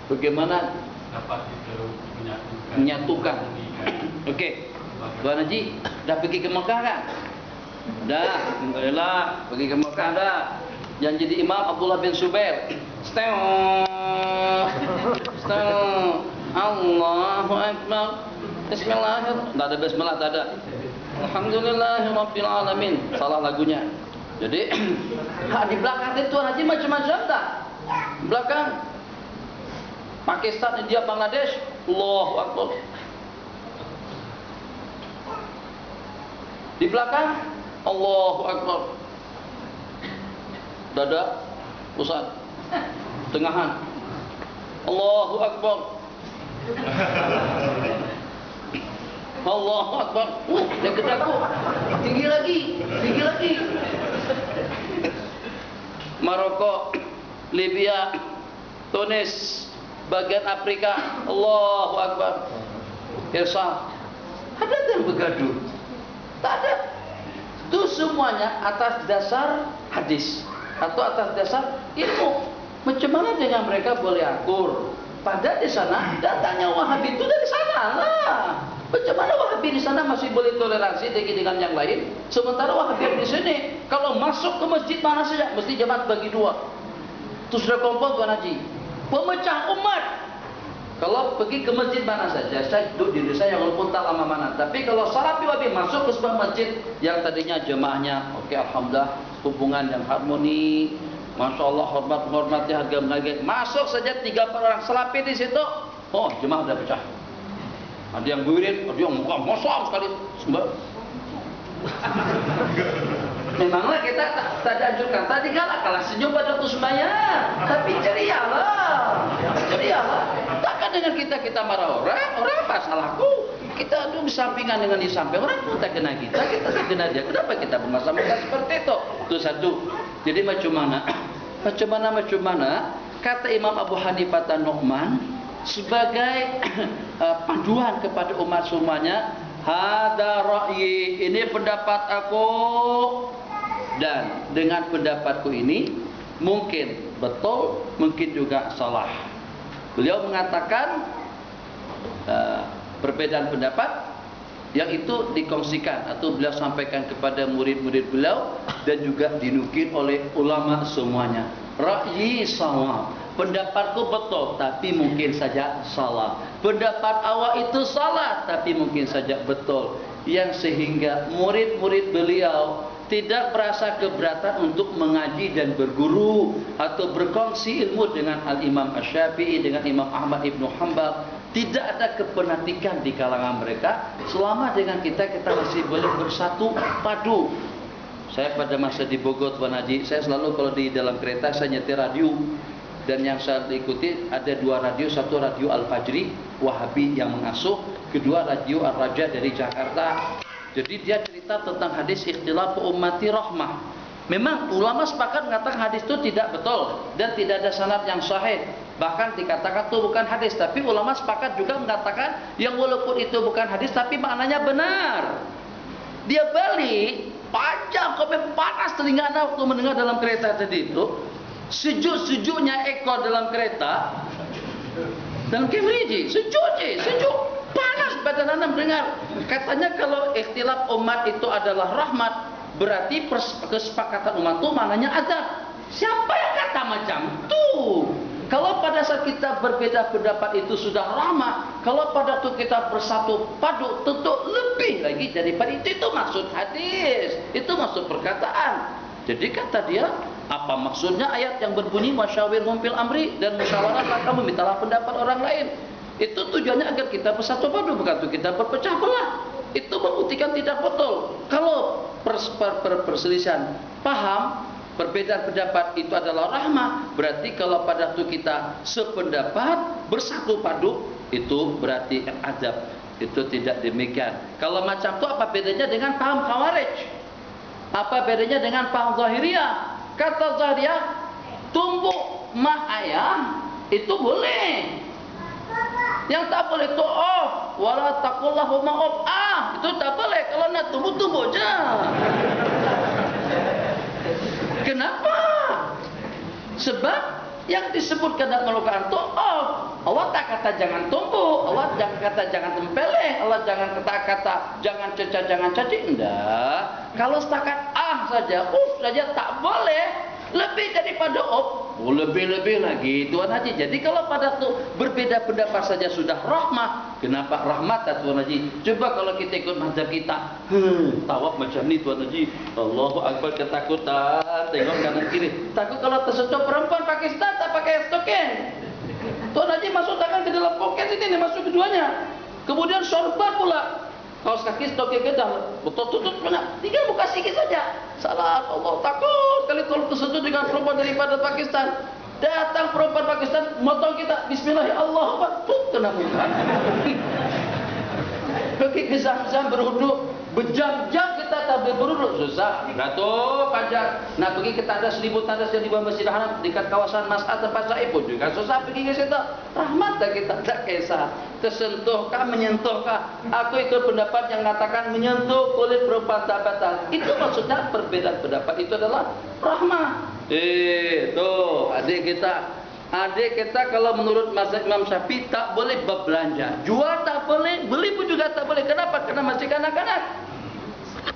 bagaimana dapat itu menyatukan. Oke, Tuan Haji dah pergi ke Mekah kan? Dah, alhamdulillah pergi ke Mekah dah. Yang jadi imam Abdullah bin Zubair. Allahu Akbar. Bismillahirrahmanirrahim. Tak ada bismillah, tak ada. Alhamdulillahirabbil alamin. Salah lagunya. Jadi di belakang itu Tuan Haji macam-macam tak? Belakang Pakistan, India, Bangladesh. Allahu Akbar. Di belakang Allahu Akbar. Dada pusat. Tengahan Allahu Akbar. Allahu Akbar. Dia kedaku. Tinggi lagi. Tinggi lagi. Maroko, Libya, Tunis, bagian Afrika. Allahu Akbar. Irsa. Ada yang bergaduh? Tak ada. Itu semuanya atas dasar hadis atau atas dasar ilmu. Macam mana dengan mereka boleh akur? Padahal di sana datangnya Wahabi itu dari sana lah. Macam mana Wahabi di sana masih boleh toleransi dengan yang lain? Sementara Wahabi di sini kalau masuk ke masjid mana saja mesti jemaat bagi dua. Itu sudah kompol Tuan Haji. Pemecah umat. Kalau pergi ke masjid mana saja, saya duduk di Indonesia yang walaupun tak lama mana. Tapi kalau Salafi Wahabi masuk ke sebuah masjid yang tadinya jemaahnya, oke, alhamdulillah, hubungan yang harmoni, masya Allah, hormat-hormati, harga menghargai. Masuk saja 3 orang Salafi di situ, oh jemaah sudah pecah. Ada yang wirid, ada yang muka mosong sekali. Memanglah kita tak dianjurkan. Tadi kalah senyum pada waktu sembahyang, tapi cerialah, cerialah. Takkan dengan kita marah orang apa salahku? Kita duduk sampingan dengan di samping orang pun tak kena kita tak kena dia. Kenapa kita bermasa-masa seperti itu? Itu satu. Jadi macam mana? Kata Imam Abu Hanifah dan Nu'man sebagai panduan kepada umat semuanya. Hada ra'yi, ini pendapat aku, dan dengan pendapatku ini mungkin betul, mungkin juga salah. Beliau mengatakan perbedaan pendapat yang itu dikongsikan atau beliau sampaikan kepada murid-murid beliau dan juga dinukil oleh ulama semuanya. Ra'yi sawab, pendapatku betul tapi mungkin saja salah. Pendapat awak itu salah tapi mungkin saja betul. Yang sehingga murid-murid beliau tidak merasa keberatan untuk mengaji dan berguru atau berkongsi ilmu dengan Al-Imam Asy-Syafi'i, dengan Imam Ahmad Ibn Hanbal. Tidak ada kepenatikan di kalangan mereka selama dengan kita masih boleh bersatu padu. Saya pada masa di Bogor Tuan Haji, saya selalu kalau di dalam kereta saya nyetir radio. Dan yang saya ikuti ada 2 radio, satu radio Al-Fajri Wahabi yang mengasuh, kedua radio Ar-Raja dari Jakarta. Jadi dia cerita tentang hadis ikhtilaf ummati rahmah. Memang ulama sepakat mengatakan hadis itu tidak betul dan tidak ada sanad yang sahih. Bahkan dikatakan itu bukan hadis, tapi ulama sepakat juga mengatakan yang walaupun itu bukan hadis tapi maknanya benar. Dia balik panjang sampai panas telinga anda waktu mendengar dalam kereta tadi itu. Sejuk-sejuknya ekor dalam kereta dalam Cambridge, sejuk, panas badan anda mendengar. Katanya kalau ikhtilaf umat itu adalah rahmat, berarti kesepakatan umat itu maknanya adab. Siapa yang kata macam itu? Kalau pada saat kita berbeda pendapat itu sudah rahmat, kalau pada waktu kita bersatu padu tentu lebih lagi daripada itu maksud hadis, itu maksud perkataan. Jadi kata dia, apa maksudnya ayat yang berbunyi wasyawirhum fil amri dan musyawarahlah kamu mintalah pendapat orang lain. Itu tujuannya agar kita bersatu padu, bukan untuk kita berpecah belah. Itu membuktikan tidak betul. Kalau perselisihan paham, perbedaan pendapat itu adalah rahmah, berarti kalau pada waktu kita sependapat bersatu padu itu berarti adab. Itu tidak demikian. Kalau macam itu apa bedanya dengan paham Khawarij? Apa bedanya dengan paham Zahiriyah? Kata Zahiriyah, tumbuk mak ayah itu boleh. Yang tak boleh itu off, wala taqullahuma off. Itu tak boleh. Kalau nak tumbuh je. Kenapa? Sebab yang disebutkan dalam Al-Quran itu off. kata jangan tumbuk, Allah jangan kata jangan tempeleng, Allah jangan kata jangan cecah, jangan caci. Enggak. Kalau setakat saja, saja tak boleh. Lebih daripada lebih lagi Tuan Haji. Jadi kalau pada tu berbeda pendapat saja sudah rahmah, kenapa rahmat Tuan Haji? Coba kalau kita ikut mazhab kita, tawaf macam ni Tuan Haji, Allahu Akbar, ketakutan, tengok kanan kiri, takut kalau tersentuh perempuan Pakistan tak pakai stokin. Tuan Haji masuk tangan ke dalam poket ini, masuk keduanya. Kemudian sorban pula. Kaos kaki stoknya ke dalam, betul-betul benar. Tinggal buka sikit saja. Salat Allah, takut kali tolong tersentuh dengan perempuan daripada Pakistan. Datang perempuan Pakistan, motong kita, Bismillahirrahmanirrahim, kena muka. Pergi ke Zam-Zam berwuduk, berjam-jam kita tak berwuduk, susah. Gatuk panjang. Nak pergi ke tandas 1000 tandas yang di bawah Masjidil Haram dekat kawasan Mas'ad tempat saya pun juga susah pergi ke situ. Rahmat tak kita tak kisah. Tersentuhkah, menyentuhkah? Aku ikut pendapat yang mengatakan menyentuh kulit perempuan tak batal. Itu maksudnya perbedaan pendapat itu adalah rahmah. Tuh adik kita kalau menurut mazhab Imam Syafi'i tak boleh berbelanja, jual tak boleh, beli pun juga tak boleh. Kenapa? Karena masih kanak-kanak.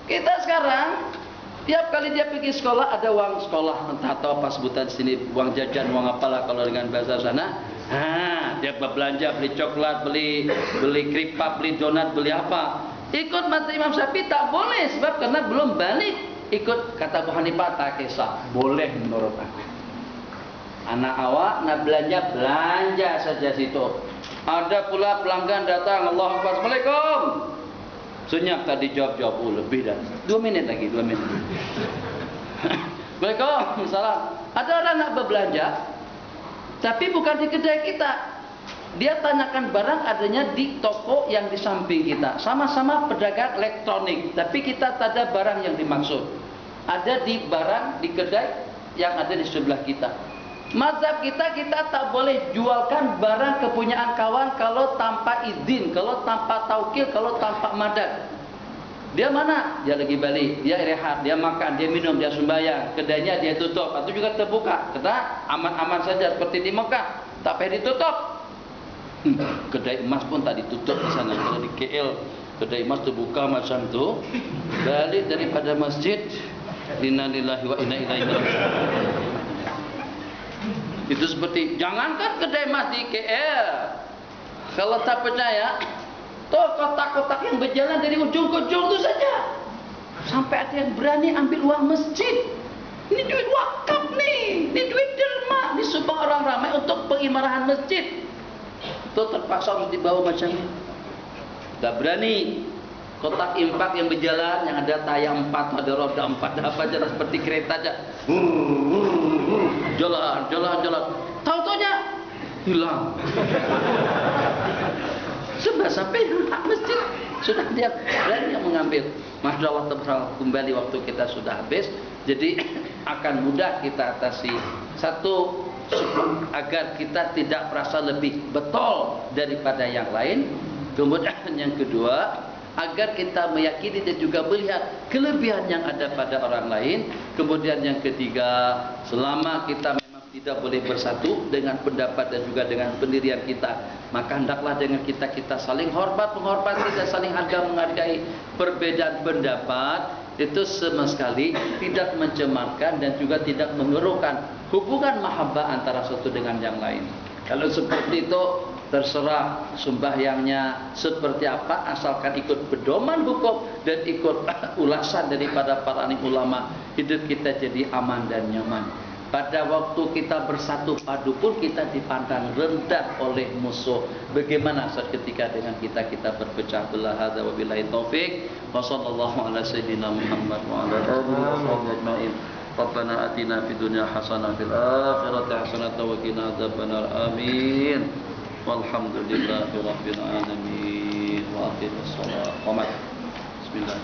Kita sekarang tiap kali dia pergi sekolah ada uang sekolah, entah atau apa sebutan sini, uang jajan, uang apalah kalau dengan bahasa sana. Dia berbelanja, beli coklat, beli kripat, beli donat, beli apa. Ikut mazhab Imam Syafi'i tak boleh sebab karena belum balik. Ikut kata Abu Hanifah tak kisah, boleh menurut aku. Anak awak nak belanja saja situ. Ada pula pelanggan datang, Allahu Akbar, Assalamualaikum. Senyap tadi jawab lebih dah. 2 minit lagi, 2 minit. Waalaikumsalam. Ada orang nak berbelanja, tapi bukan di kedai kita. Dia tanyakan barang adanya di toko yang di samping kita. Sama-sama pedagang elektronik, tapi kita tak ada barang yang dimaksud. Ada di barang di kedai yang ada di sebelah kita. Mazhab kita tak boleh jualkan barang kepunyaan kawan kalau tanpa izin, kalau tanpa taukil, kalau tanpa madad. Dia mana? Dia lagi balik, dia rehat, dia makan, dia minum, dia sembahyang, kedainya dia tutup atau juga terbuka. Kata aman-aman saja seperti di Mekah, tak payah ditutup. Kedai emas pun tak ditutup di sana. Kalau di KL kedai emas terbuka macam tu, balik daripada masjid, inna lillahi wa inna ilaihi raji'un. Itu seperti, jangankan kedai emas di KL. Kalau tak percaya, toh kotak-kotak yang berjalan dari ujung ke ujung itu saja. Sampai ada yang berani ambil uang masjid. Ini duit wakaf nih, ini duit derma, disumbang orang ramai untuk pengimarahan masjid. Itu terpaksa harus dibawa macam ini. Tak berani. Kotak infak yang berjalan, yang ada tayang 4, ada roda 4, apa jalan seperti kereta aja. Jalan. Tahu-taunya hilang. Sudah sampai hak masjid, sudah dia berani yang mengambil. Masya Allah, kembali waktu kita sudah habis. Jadi akan mudah kita atasi. Satu, agar kita tidak merasa lebih betul daripada yang lain. Kemudian yang kedua, agar kita meyakini dan juga melihat kelebihan yang ada pada orang lain. Kemudian yang ketiga, selama kita memang tidak boleh bersatu dengan pendapat dan juga dengan pendirian kita, maka hendaklah dengan kita saling hormat menghormati dan saling harga menghargai. Perbedaan pendapat itu sama sekali tidak mencemarkan dan juga tidak mengeruhkan hubungan mahabbah antara satu dengan yang lain. Kalau seperti itu, terserah sembahyangnya seperti apa, asalkan ikut pedoman hukum dan ikut ulasan daripada para ulama, hidup kita jadi aman dan nyaman. Pada waktu kita bersatu padu pun kita dipandang rendah oleh musuh. Bagaimana saat ketika dengan kita berpecah belah? Hadza wabillahi taufik. Wa sallallahu ala sayyidina Muhammad wa ala alihi wasallam. Rabbana atina fid dunya hasanah fil akhirati hasanah wa qina adzabannar. Amin. Walhamdulillahi rabbil alamin. Wa aqimus shalah. Bismillah.